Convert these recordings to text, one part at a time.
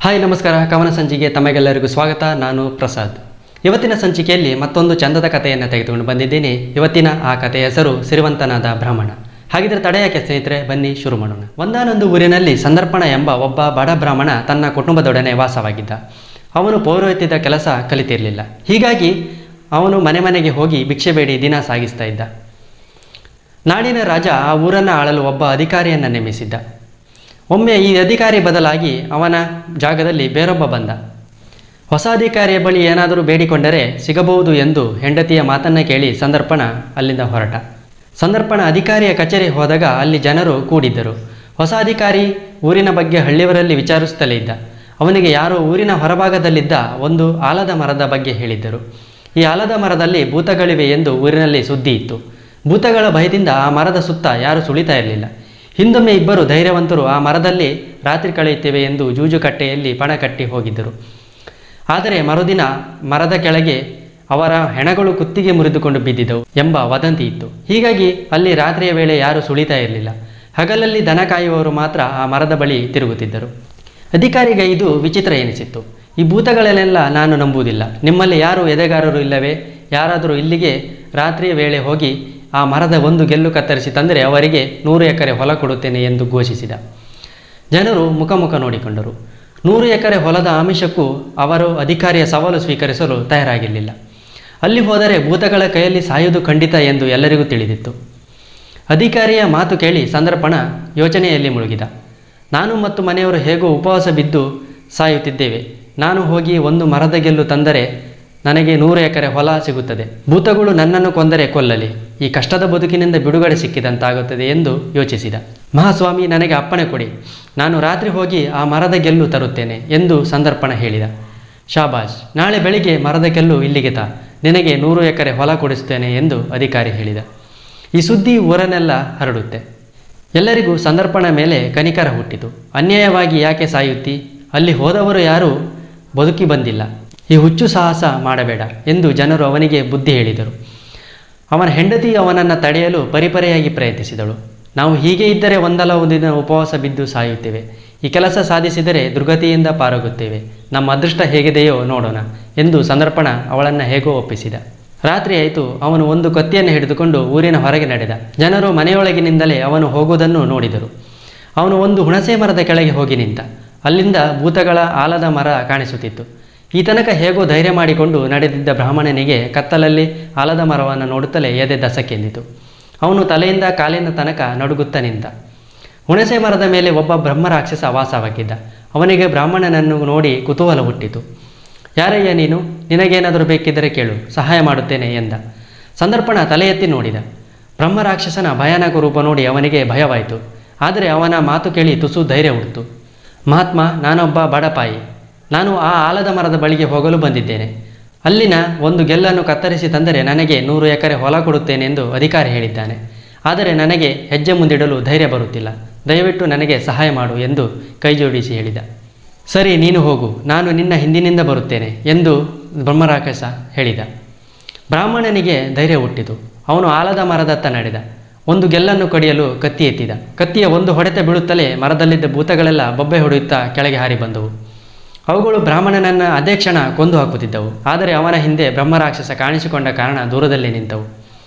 Hi ನಮಸ್ಕಾರ, ಕವನ ಸಂಚಿಕೆ ತಮಗೆಲ್ಲರಿಗೂ ಸ್ವಾಗತ. ನಾನು ಪ್ರಸಾದ್. ಇವತ್ತಿನ ಸಂಚಿಕೆಯಲ್ಲಿ ಮತ್ತೊಂದು ಚಂದದ ಕಥೆಯನ್ನು ತೆಗೆದುಕೊಂಡು ಬಂದಿದ್ದೇನೆ. ಇವತ್ತಿನ ಆ ಕಥೆಯ ಹೆಸರು ಸಿರಿವಂತನಾದ ಬ್ರಾಹ್ಮಣ. ಹಾಗಿದ್ರೆ ತಡೆಯಾಕೆ ಸ್ನೇಹಿತರೆ, ಬನ್ನಿ ಶುರು ಮಾಡೋಣ. ಒಂದಾನೊಂದು ಊರಿನಲ್ಲಿ ಸಂದರ್ಪಣ ಎಂಬ ಒಬ್ಬ ಬಡ ಬ್ರಾಹ್ಮಣ ತನ್ನ ಕುಟುಂಬದೊಡನೆ ವಾಸವಾಗಿದ್ದ. ಅವನು ಪೌರೋಹಿತ್ಯದ ಕೆಲಸ ಕಲಿತಿರಲಿಲ್ಲ. ಹೀಗಾಗಿ ಅವನು ಮನೆ ಮನೆಗೆ ಹೋಗಿ ಭಿಕ್ಷೆ ಬೇಡಿ ದಿನ ಸಾಗಿಸ್ತಾ ಇದ್ದ. ನಾಡಿನ ರಾಜ ಆ ಊರನ್ನು ಆಳಲು ಒಬ್ಬ ಅಧಿಕಾರಿಯನ್ನು ನೇಮಿಸಿದ್ದ. ಒಮ್ಮೆ ಈ ಅಧಿಕಾರಿ ಬದಲಾಗಿ ಅವನ ಜಾಗದಲ್ಲಿ ಬೇರೊಬ್ಬ ಬಂದ. ಹೊಸ ಅಧಿಕಾರಿಯ ಬಳಿ ಏನಾದರೂ ಬೇಡಿಕೊಂಡರೆ ಸಿಗಬಹುದು ಎಂದು ಹೆಂಡತಿಯ ಮಾತನ್ನು ಕೇಳಿ ಸಂದರ್ಪಣ ಅಲ್ಲಿಂದ ಹೊರಟ. ಸಂದರ್ಪಣ ಅಧಿಕಾರಿಯ ಕಚೇರಿ ಹೋದಾಗ ಅಲ್ಲಿ ಜನರು ಕೂಡಿದ್ದರು. ಹೊಸ ಅಧಿಕಾರಿ ಊರಿನ ಬಗ್ಗೆ ಹಳ್ಳಿಯವರಲ್ಲಿ ವಿಚಾರಿಸುತ್ತಲೇ ಇದ್ದ. ಅವನಿಗೆ ಯಾರೋ ಊರಿನ ಹೊರಭಾಗದಲ್ಲಿದ್ದ ಒಂದು ಆಲದ ಮರದ ಬಗ್ಗೆ ಹೇಳಿದ್ದರು. ಈ ಆಲದ ಮರದಲ್ಲಿ ಭೂತಗಳಿವೆ ಎಂದು ಊರಿನಲ್ಲಿ ಸುದ್ದಿ ಇತ್ತು. ಭೂತಗಳ ಭಯದಿಂದ ಆ ಮರದ ಸುತ್ತ ಯಾರೂ ಸುಳಿತಾ ಇರಲಿಲ್ಲ. ಹಿಂದೊಮ್ಮೆ ಇಬ್ಬರು ಧೈರ್ಯವಂತರು ಆ ಮರದಲ್ಲಿ ರಾತ್ರಿ ಕಳೆಯುತ್ತೇವೆ ಎಂದು ಜೂಜುಕಟ್ಟೆಯಲ್ಲಿ ಪಣ ಕಟ್ಟಿ ಹೋಗಿದ್ದರು. ಆದರೆ ಮರುದಿನ ಮರದ ಕೆಳಗೆ ಅವರ ಹೆಣಗಳು ಕುತ್ತಿಗೆ ಮುರಿದುಕೊಂಡು ಬಿದ್ದಿದ್ದವು ಎಂಬ ವದಂತಿ ಇತ್ತು. ಹೀಗಾಗಿ ಅಲ್ಲಿ ರಾತ್ರಿಯ ವೇಳೆ ಯಾರೂ ಸುಳಿತಾ ಇರಲಿಲ್ಲ. ಹಗಲಲ್ಲಿ ದನ ಕಾಯುವವರು ಮಾತ್ರ ಆ ಮರದ ಬಳಿ ತಿರುಗುತ್ತಿದ್ದರು. ಅಧಿಕಾರಿಗೆ ಇದು ವಿಚಿತ್ರ ಎನಿಸಿತ್ತು. ಈ ಭೂತಗಳನ್ನೆಲ್ಲ ನಾನು ನಂಬುವುದಿಲ್ಲ. ನಿಮ್ಮಲ್ಲಿ ಯಾರು ಎದೆಗಾರರು ಇಲ್ಲವೇ? ಯಾರಾದರೂ ಇಲ್ಲಿಗೆ ರಾತ್ರಿಯ ವೇಳೆ ಹೋಗಿ ಆ ಮರದ ಒಂದು ಗೆಲ್ಲು ಕತ್ತರಿಸಿ ತಂದರೆ ಅವರಿಗೆ 100 ಎಕರೆ ಹೊಲ ಕೊಡುತ್ತೇನೆ ಎಂದು ಘೋಷಿಸಿದ. ಜನರು ಮುಖ ನೋಡಿಕೊಂಡರು. 100 ಎಕರೆ ಹೊಲದ ಆಮಿಷಕ್ಕೂ ಅವರು ಅಧಿಕಾರಿಯ ಸವಾಲು ಸ್ವೀಕರಿಸಲು ತಯಾರಾಗಿರಲಿಲ್ಲ. ಅಲ್ಲಿ ಹೋದರೆ ಭೂತಗಳ ಕೈಯಲ್ಲಿ ಸಾಯುವುದು ಖಂಡಿತ ಎಂದು ಎಲ್ಲರಿಗೂ ತಿಳಿದಿತ್ತು. ಅಧಿಕಾರಿಯ ಮಾತು ಕೇಳಿ ಸಂದರ್ಪಣ ಯೋಚನೆಯಲ್ಲಿ ಮುಳುಗಿದ. ನಾನು ಮತ್ತು ಮನೆಯವರು ಹೇಗೋ ಉಪವಾಸ ಬಿದ್ದು ಸಾಯುತ್ತಿದ್ದೇವೆ. ನಾನು ಹೋಗಿ ಒಂದು ಮರದ ಗೆಲ್ಲು ತಂದರೆ ನನಗೆ 100 ಎಕರೆ ಹೊಲ ಸಿಗುತ್ತದೆ. ಭೂತಗಳು ನನ್ನನ್ನು ಕೊಂದರೆ ಕೊಲ್ಲಲಿ. ಈ ಕಷ್ಟದ ಬದುಕಿನಿಂದ ಬಿಡುಗಡೆ ಸಿಕ್ಕಿದಂತಾಗುತ್ತದೆ ಎಂದು ಯೋಚಿಸಿದ. ಮಹಾಸ್ವಾಮಿ, ನನಗೆ ಅಪ್ಪಣೆ ಕೊಡಿ. ನಾನು ರಾತ್ರಿ ಹೋಗಿ ಆ ಮರದ ಗೆಲ್ಲು ತರುತ್ತೇನೆ ಎಂದು ಸಂದರ್ಪಣ ಹೇಳಿದ. ಶಾಬಾಷ್, ನಾಳೆ ಬೆಳಿಗ್ಗೆ ಮರದ ಗೆಲ್ಲು ಇಲ್ಲಿಗೆ ತಾ. ನಿನಗೆ 100 ಎಕರೆ ಹೊಲ ಕೊಡಿಸ್ತೇನೆ ಎಂದು ಅಧಿಕಾರಿ ಹೇಳಿದ. ಈ ಸುದ್ದಿ ಊರನ್ನೆಲ್ಲ ಹರಡುತ್ತೆ. ಎಲ್ಲರಿಗೂ ಸಂದರ್ಪಣ ಮೇಲೆ ಕನಿಕರ ಹುಟ್ಟಿತು. ಅನ್ಯಾಯವಾಗಿ ಯಾಕೆ ಸಾಯುತ್ತಿ? ಅಲ್ಲಿ ಹೋದವರು ಯಾರೂ ಬದುಕಿ ಬಂದಿಲ್ಲ. ಈ ಹುಚ್ಚು ಸಾಹಸ ಮಾಡಬೇಡ ಎಂದು ಜನರು ಅವನಿಗೆ ಬುದ್ಧಿ ಹೇಳಿದರು. ಅವನ ಹೆಂಡತಿ ಅವನನ್ನು ತಡೆಯಲು ಪರಿಪರಿಯಾಗಿ ಪ್ರಯತ್ನಿಸಿದಳು. ನಾವು ಹೀಗೆ ಇದ್ದರೆ ಒಂದಲ್ಲ ಒಂದು ದಿನ ಉಪವಾಸ ಬಿದ್ದು ಸಾಯುತ್ತೇವೆ. ಈ ಕೆಲಸ ಸಾಧಿಸಿದರೆ ದುರ್ಗತಿಯಿಂದ ಪಾರಾಗುತ್ತೇವೆ. ನಮ್ಮ ಅದೃಷ್ಟ ಹೇಗಿದೆಯೋ ನೋಡೋಣ ಎಂದು ಸಂದರ್ಪಣ ಅವಳನ್ನು ಹೇಗೋ ಒಪ್ಪಿಸಿದ. ರಾತ್ರಿ ಆಯಿತು. ಅವನು ಒಂದು ಕತ್ತಿಯನ್ನು ಹಿಡಿದುಕೊಂಡು ಊರಿನ ಹೊರಗೆ ನಡೆದ. ಜನರು ಮನೆಯೊಳಗಿನಿಂದಲೇ ಅವನು ಹೋಗುವುದನ್ನು ನೋಡಿದರು. ಅವನು ಒಂದು ಹುಣಸೆ ಮರದ ಕೆಳಗೆ ಹೋಗಿ ನಿಂತ. ಅಲ್ಲಿಂದ ಭೂತಗಳ ಆಲದ ಮರ ಕಾಣಿಸುತ್ತಿತ್ತು. ಈ ತನಕ ಹೇಗೋ ಧೈರ್ಯ ಮಾಡಿಕೊಂಡು ನಡೆದಿದ್ದ ಬ್ರಾಹ್ಮಣನಿಗೆ ಕತ್ತಲಲ್ಲಿ ಆಲದ ಮರವನ್ನು ನೋಡುತ್ತಲೇ ಎದೆ ದಸಕ್ಕೆಂದಿತು. ಅವನು ತಲೆಯಿಂದ ಕಾಲಿನ ತನಕ ನಡುಗುತ್ತಾ ನಿಂತ. ಹುಣಸೆ ಮರದ ಮೇಲೆ ಒಬ್ಬ ಬ್ರಹ್ಮರಾಕ್ಷಸ ವಾಸವಾಗಿದ್ದ. ಅವನಿಗೆ ಬ್ರಾಹ್ಮಣನನ್ನು ನೋಡಿ ಕುತೂಹಲ ಹುಟ್ಟಿತು. ಯಾರಯ್ಯ ನೀನು? ನಿನಗೇನಾದರೂ ಬೇಕಿದ್ದರೆ ಕೇಳು, ಸಹಾಯ ಮಾಡುತ್ತೇನೆ ಎಂದ. ಸಂದರ್ಪಣ ತಲೆ ಎತ್ತಿ ನೋಡಿದ. ಬ್ರಹ್ಮರಾಕ್ಷಸನ ಭಯಾನಕ ರೂಪ ನೋಡಿ ಅವನಿಗೆ ಭಯವಾಯಿತು. ಆದರೆ ಅವನ ಮಾತು ಕೇಳಿ ತುಸು ಧೈರ್ಯ ಹುಟ್ಟಿತು. ಮಹಾತ್ಮ, ನಾನೊಬ್ಬ ಬಡಪಾಯಿ. ನಾನು ಆ ಆಲದ ಮರದ ಬಳಿಗೆ ಹೋಗಲು ಬಂದಿದ್ದೇನೆ. ಅಲ್ಲಿನ ಒಂದು ಗೆಲ್ಲನ್ನು ಕತ್ತರಿಸಿ ತಂದರೆ ನನಗೆ 100 ಎಕರೆ ಹೊಲ ಕೊಡುತ್ತೇನೆ ಎಂದು ಅಧಿಕಾರಿ ಹೇಳಿದ್ದಾನೆ. ಆದರೆ ನನಗೆ ಹೆಜ್ಜೆ ಮುಂದಿಡಲು ಧೈರ್ಯ ಬರುತ್ತಿಲ್ಲ. ದಯವಿಟ್ಟು ನನಗೆ ಸಹಾಯ ಮಾಡು ಎಂದು ಕೈಜೋಡಿಸಿ ಹೇಳಿದ. ಸರಿ, ನೀನು ಹೋಗು, ನಾನು ನಿನ್ನ ಹಿಂದಿನಿಂದ ಬರುತ್ತೇನೆ ಎಂದು ಬ್ರಹ್ಮರಾಕ್ಷಸ ಹೇಳಿದ. ಬ್ರಾಹ್ಮಣನಿಗೆ ಧೈರ್ಯ ಹುಟ್ಟಿತು. ಅವನು ಆಲದ ಮರದತ್ತ ನಡೆದ. ಒಂದು ಗೆಲ್ಲನ್ನು ಕಡಿಯಲು ಕತ್ತಿ ಎತ್ತಿದ. ಕತ್ತಿಯ ಒಂದು ಹೊಡೆತ ಬೀಳುತ್ತಲೇ ಮರದಲ್ಲಿದ್ದ ಭೂತಗಳೆಲ್ಲ ಬೊಬ್ಬೆ ಹೊಡೆಯುತ್ತಾ ಕೆಳಗೆ ಹಾರಿ ಬಂದವು. ಅವುಗಳು ಬ್ರಾಹ್ಮಣನನ್ನು ಅದೇ ಕ್ಷಣ ಕೊಂದು ಹಾಕುತ್ತಿದ್ದವು. ಆದರೆ ಅವನ ಹಿಂದೆ ಬ್ರಹ್ಮರಾಕ್ಷಸ ಕಾಣಿಸಿಕೊಂಡ ಕಾರಣ ದೂರದಲ್ಲೇ ನಿಂತವು.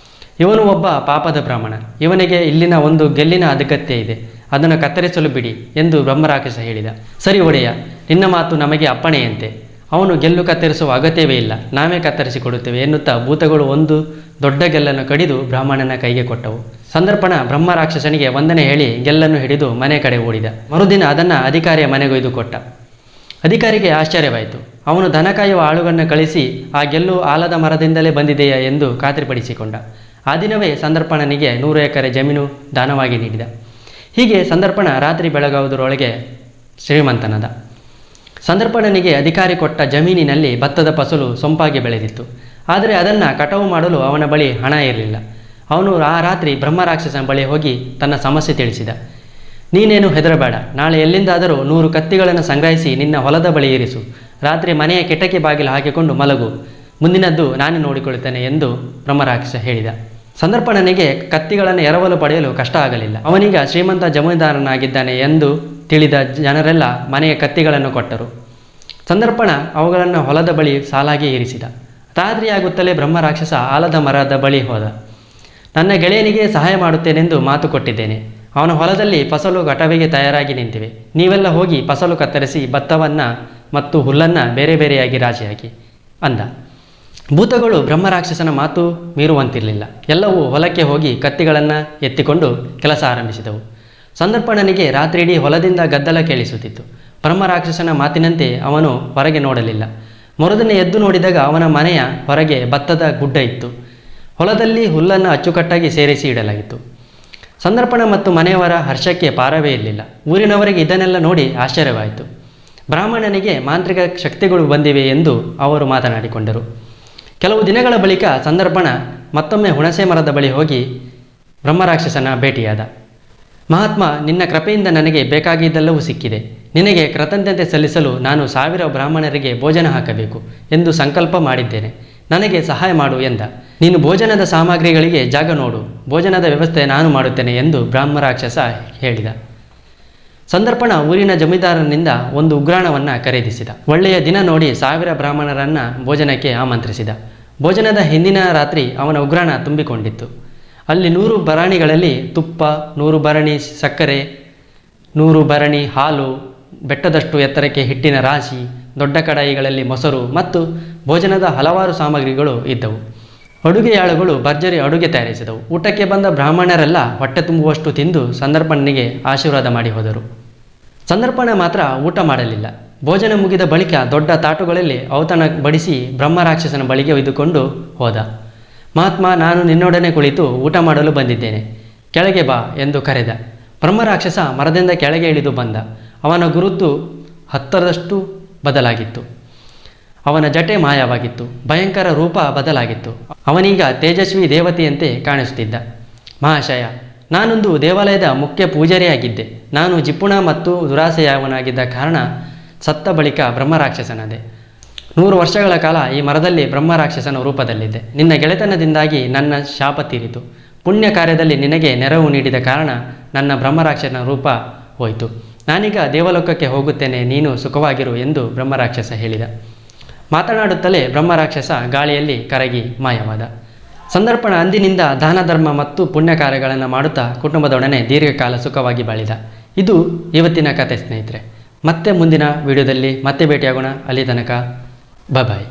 ಇವನು ಒಬ್ಬ ಪಾಪದ ಬ್ರಾಹ್ಮಣ. ಇವನಿಗೆ ಇಲ್ಲಿನ ಒಂದು ಗೆಲ್ಲಿನ ಅಗತ್ಯ ಇದೆ. ಅದನ್ನು ಕತ್ತರಿಸಲು ಬಿಡಿ ಎಂದು ಬ್ರಹ್ಮರಾಕ್ಷಸ ಹೇಳಿದ. ಸರಿ ಒಡೆಯ, ನಿನ್ನ ಮಾತು ನಮಗೆ ಅಪ್ಪಣೆಯಂತೆ. ಅವನು ಗೆಲ್ಲು ಕತ್ತರಿಸುವ ಅಗತ್ಯವೇ ಇಲ್ಲ, ನಾವೇ ಕತ್ತರಿಸಿ ಕೊಡುತ್ತೇವೆ ಎನ್ನುತ್ತಾ ಭೂತಗಳು ಒಂದು ದೊಡ್ಡ ಗೆಲ್ಲನ್ನು ಕಡಿದು ಬ್ರಾಹ್ಮಣನ ಕೈಗೆ ಕೊಟ್ಟವು. ಸಂದರ್ಪಣ ಬ್ರಹ್ಮರಾಕ್ಷಸನಿಗೆ ವಂದನೆ ಹೇಳಿ ಗೆಲ್ಲನ್ನು ಹಿಡಿದು ಮನೆ ಕಡೆ ಓಡಿದ. ಮರುದಿನ ಅದನ್ನು ಅಧಿಕಾರಿಯ ಮನೆಗೊಯ್ದು ಕೊಟ್ಟ. ಅಧಿಕಾರಿಗೆ ಆಶ್ಚರ್ಯವಾಯಿತು. ಅವನು ದನ ಕಾಯುವ ಆಳುಗಳನ್ನು ಕಳಿಸಿ ಆ ಗೆಲ್ಲು ಆಲದ ಮರದಿಂದಲೇ ಬಂದಿದೆಯಾ ಎಂದು ಖಾತ್ರಿಪಡಿಸಿಕೊಂಡ. ಆ ದಿನವೇ ಸಂದರ್ಪಣನಿಗೆ 100 ಎಕರೆ ಜಮೀನು ದಾನವಾಗಿ ನೀಡಿದ. ಹೀಗೆ ಸಂದರ್ಪಣ ರಾತ್ರಿ ಬೆಳಗಾವುದರೊಳಗೆ ಶ್ರೀಮಂತನಾದ. ಸಂದರ್ಪಣನಿಗೆ ಅಧಿಕಾರಿ ಕೊಟ್ಟ ಜಮೀನಿನಲ್ಲಿ ಭತ್ತದ ಫಸಲು ಸೊಂಪಾಗಿ ಬೆಳೆದಿತ್ತು. ಆದರೆ ಅದನ್ನು ಕಟಾವು ಮಾಡಲು ಅವನ ಬಳಿ ಹಣ ಇರಲಿಲ್ಲ. ಅವನು ಆ ರಾತ್ರಿ ಬ್ರಹ್ಮರಾಕ್ಷಸನ ಬಳಿ ಹೋಗಿ ತನ್ನ ಸಮಸ್ಯೆ ತಿಳಿಸಿದ. ನೀನೇನು ಹೆದರಬೇಡ. ನಾಳೆ ಎಲ್ಲಿಂದಾದರೂ 100 ಕತ್ತಿಗಳನ್ನು ಸಂಗ್ರಹಿಸಿ ನಿನ್ನ ಹೊಲದ ಬಳಿ ಇರಿಸು. ರಾತ್ರಿ ಮನೆಯ ಕಿಟಕಿ ಬಾಗಿಲು ಹಾಕಿಕೊಂಡು ಮಲಗು. ಮುಂದಿನದ್ದು ನಾನೇ ನೋಡಿಕೊಳ್ಳುತ್ತೇನೆ ಎಂದು ಬ್ರಹ್ಮರಾಕ್ಷಸ ಹೇಳಿದ. ಸಂದರ್ಪಣನಿಗೆ ಕತ್ತಿಗಳನ್ನು ಎರವಲು ಪಡೆಯಲು ಕಷ್ಟ ಆಗಲಿಲ್ಲ. ಅವನೀಗ ಶ್ರೀಮಂತ ಜಮೀನ್ದಾರನಾಗಿದ್ದಾನೆ ಎಂದು ತಿಳಿದ ಜನರೆಲ್ಲ ಮನೆಯ ಕತ್ತಿಗಳನ್ನು ಕೊಟ್ಟರು. ಸಂದರ್ಪಣ ಅವುಗಳನ್ನು ಹೊಲದ ಬಳಿ ಸಾಲಾಗಿ ಇರಿಸಿದ. ರಾತ್ರಿಯಾಗುತ್ತಲೇ ಬ್ರಹ್ಮ ರಾಕ್ಷಸ ಆಲದ ಮರದ ಬಳಿ ಹೋದ. ನನ್ನ ಗೆಳೆಯನಿಗೆ ಸಹಾಯ ಮಾಡುತ್ತೇನೆಂದು ಮಾತು ಕೊಟ್ಟಿದ್ದೇನೆ. ಅವನ ಹೊಲದಲ್ಲಿ ಫಸಲು ಕಟಾವಿಗೆ ತಯಾರಾಗಿ ನಿಂತಿವೆ. ನೀವೆಲ್ಲ ಹೋಗಿ ಫಸಲು ಕತ್ತರಿಸಿ ಭತ್ತವನ್ನು ಮತ್ತು ಹುಲ್ಲನ್ನು ಬೇರೆ ಬೇರೆಯಾಗಿ ರಾಶಿಯಾಗಿ ಅಂದ. ಭೂತಗಳು ಬ್ರಹ್ಮರಾಕ್ಷಸನ ಮಾತು ಮೀರುವಂತಿರಲಿಲ್ಲ. ಎಲ್ಲವೂ ಹೊಲಕ್ಕೆ ಹೋಗಿ ಕತ್ತಿಗಳನ್ನು ಎತ್ತಿಕೊಂಡು ಕೆಲಸ ಆರಂಭಿಸಿದವು. ಸಂದರ್ಪಣನಿಗೆ ರಾತ್ರಿಯಿಡೀ ಹೊಲದಿಂದ ಗದ್ದಲ ಕೇಳಿಸುತ್ತಿತ್ತು. ಬ್ರಹ್ಮರಾಕ್ಷಸನ ಮಾತಿನಂತೆ ಅವನು ಹೊರಗೆ ನೋಡಲಿಲ್ಲ. ಮರುದಿನ ಎದ್ದು ನೋಡಿದಾಗ ಅವನ ಮನೆಯ ಹೊರಗೆ ಭತ್ತದ ಗುಡ್ಡ ಇತ್ತು. ಹೊಲದಲ್ಲಿ ಹುಲ್ಲನ್ನು ಅಚ್ಚುಕಟ್ಟಾಗಿ ಸೇರಿಸಿ ಇಡಲಾಗಿತ್ತು. ಸಂದರ್ಪಣ ಮತ್ತು ಮನೆಯವರ ಹರ್ಷಕ್ಕೆ ಪಾರವೇ ಇರಲಿಲ್ಲ. ಊರಿನವರಿಗೆ ಇದನ್ನೆಲ್ಲ ನೋಡಿ ಆಶ್ಚರ್ಯವಾಯಿತು. ಬ್ರಾಹ್ಮಣನಿಗೆ ಮಾಂತ್ರಿಕ ಶಕ್ತಿಗಳು ಬಂದಿವೆ ಎಂದು ಅವರು ಮಾತನಾಡಿಕೊಂಡರು. ಕೆಲವು ದಿನಗಳ ಬಳಿಕ ಸಂದರ್ಪಣ ಮತ್ತೊಮ್ಮೆ ಹುಣಸೆ ಮರದ ಬಳಿ ಹೋಗಿ ಬ್ರಹ್ಮರಾಕ್ಷಸನ ಭೇಟಿಯಾದ. ಮಹಾತ್ಮ, ನಿನ್ನ ಕೃಪೆಯಿಂದ ನನಗೆ ಬೇಕಾಗಿದ್ದೆಲ್ಲವೂ ಸಿಕ್ಕಿದೆ. ನಿನಗೆ ಕೃತಜ್ಞತೆ ಸಲ್ಲಿಸಲು ನಾನು 1000 ಬ್ರಾಹ್ಮಣರಿಗೆ ಭೋಜನ ಹಾಕಬೇಕು ಎಂದು ಸಂಕಲ್ಪ ಮಾಡಿದ್ದೇನೆ. ನನಗೆ ಸಹಾಯ ಮಾಡು ಎಂದ. ನೀನು ಭೋಜನದ ಸಾಮಗ್ರಿಗಳಿಗೆ ಜಾಗ ನೋಡು, ಭೋಜನದ ವ್ಯವಸ್ಥೆ ನಾನು ಮಾಡುತ್ತೇನೆ ಎಂದು ಬ್ರಹ್ಮರಾಕ್ಷಸ ಹೇಳಿದ. ಸಂದರ್ಪಣ ಊರಿನ ಜಮೀದಾರನಿಂದ ಒಂದು ಉಗ್ರಾಣವನ್ನು ಖರೀದಿಸಿದ. ಒಳ್ಳೆಯ ದಿನ ನೋಡಿ 1000 ಬ್ರಾಹ್ಮಣರನ್ನು ಭೋಜನಕ್ಕೆ ಆಮಂತ್ರಿಸಿದ. ಭೋಜನದ ಹಿಂದಿನ ರಾತ್ರಿ ಅವನ ಉಗ್ರಾಣ ತುಂಬಿಕೊಂಡಿತ್ತು. ಅಲ್ಲಿ 100 ಭರಣಿಗಳಲ್ಲಿ ತುಪ್ಪ, 100 ಭರಣಿ ಸಕ್ಕರೆ, 100 ಭರಣಿ ಹಾಲು, ಬೆಟ್ಟದಷ್ಟು ಎತ್ತರಕ್ಕೆ ಹಿಟ್ಟಿನ ರಾಶಿ, ದೊಡ್ಡ ಕಡಾಯಿಗಳಲ್ಲಿ ಮೊಸರು ಮತ್ತು ಭೋಜನದ ಹಲವಾರು ಸಾಮಗ್ರಿಗಳು ಇದ್ದವು. ಅಡುಗೆಯಾಳುಗಳು ಭರ್ಜರಿ ಅಡುಗೆ ತಯಾರಿಸಿದವು. ಊಟಕ್ಕೆ ಬಂದ ಬ್ರಾಹ್ಮಣರೆಲ್ಲ ಹೊಟ್ಟೆ ತುಂಬುವಷ್ಟು ತಿಂದು ಸಂದರ್ಪಣನಿಗೆ ಆಶೀರ್ವಾದ ಮಾಡಿ ಹೋದರು. ಸಂದರ್ಪಣ ಮಾತ್ರ ಊಟ ಮಾಡಲಿಲ್ಲ. ಭೋಜನ ಮುಗಿದ ಬಳಿಕ ದೊಡ್ಡ ತಾಟುಗಳಲ್ಲಿ ಔತಣ ಬಡಿಸಿ ಬ್ರಹ್ಮರಾಕ್ಷಸನ ಬಳಿಗೆ ಒಯ್ದುಕೊಂಡು ಹೋದ. ಮಹಾತ್ಮ, ನಾನು ನಿನ್ನೊಡನೆ ಕುಳಿತು ಊಟ ಮಾಡಲು ಬಂದಿದ್ದೇನೆ, ಕೆಳಗೆ ಬಾ ಎಂದು ಕರೆದ. ಬ್ರಹ್ಮರಾಕ್ಷಸ ಮರದಿಂದ ಕೆಳಗೆ ಇಳಿದು ಬಂದ. ಅವನ ಗುರುತು 10ರಷ್ಟು ಬದಲಾಗಿತ್ತು. ಅವನ ಜಟೆ ಮಾಯವಾಗಿತ್ತು. ಭಯಂಕರ ರೂಪ ಬದಲಾಗಿತ್ತು. ಅವನೀಗ ತೇಜಸ್ವಿ ದೇವತೆಯಂತೆ ಕಾಣಿಸುತ್ತಿದ್ದ. ಮಹಾಶಯ, ನಾನೊಂದು ದೇವಾಲಯದ ಮುಖ್ಯ ಪೂಜಾರಿಯಾಗಿದ್ದೆ. ನಾನು ಜಿಪುಣ ಮತ್ತು ದುರಾಸೆಯವನಾಗಿದ್ದ ಕಾರಣ ಸತ್ತ ಬಳಿಕ ಬ್ರಹ್ಮರಾಕ್ಷಸನಾದೆ. 100 ವರ್ಷಗಳ ಕಾಲ ಈ ಮರದಲ್ಲಿ ಬ್ರಹ್ಮರಾಕ್ಷಸನ ರೂಪದಲ್ಲಿದ್ದೆ. ನಿನ್ನ ಗೆಳೆತನದಿಂದಾಗಿ ನನ್ನ ಶಾಪ ತೀರಿತು. ಪುಣ್ಯ ಕಾರ್ಯದಲ್ಲಿ ನಿನಗೆ ನೆರವು ನೀಡಿದ ಕಾರಣ ನನ್ನ ಬ್ರಹ್ಮರಾಕ್ಷಸನ ರೂಪ ಹೋಯಿತು. ನಾನೀಗ ದೇವಲೋಕಕ್ಕೆ ಹೋಗುತ್ತೇನೆ, ನೀನು ಸುಖವಾಗಿರು ಎಂದು ಬ್ರಹ್ಮರಾಕ್ಷಸ ಹೇಳಿದ. ಮಾತನಾಡುತ್ತಲೇ ಬ್ರಹ್ಮರಾಕ್ಷಸ ಗಾಳಿಯಲ್ಲಿ ಕರಗಿ ಮಾಯವಾದ. ಸಂದರ್ಪಣ ಅಂದಿನಿಂದ ದಾನ ಧರ್ಮ ಮತ್ತು ಪುಣ್ಯ ಕಾರ್ಯಗಳನ್ನು ಮಾಡುತ್ತಾ ಕುಟುಂಬದೊಡನೆ ದೀರ್ಘಕಾಲ ಸುಖವಾಗಿ ಬಾಳಿದ. ಇದು ಇವತ್ತಿನ ಕತೆ ಸ್ನೇಹಿತರೆ. ಮತ್ತೆ ಮುಂದಿನ ವಿಡಿಯೋದಲ್ಲಿ ಮತ್ತೆ ಭೇಟಿಯಾಗೋಣ. ಅಲ್ಲಿ ತನಕ ಬಾಯ್.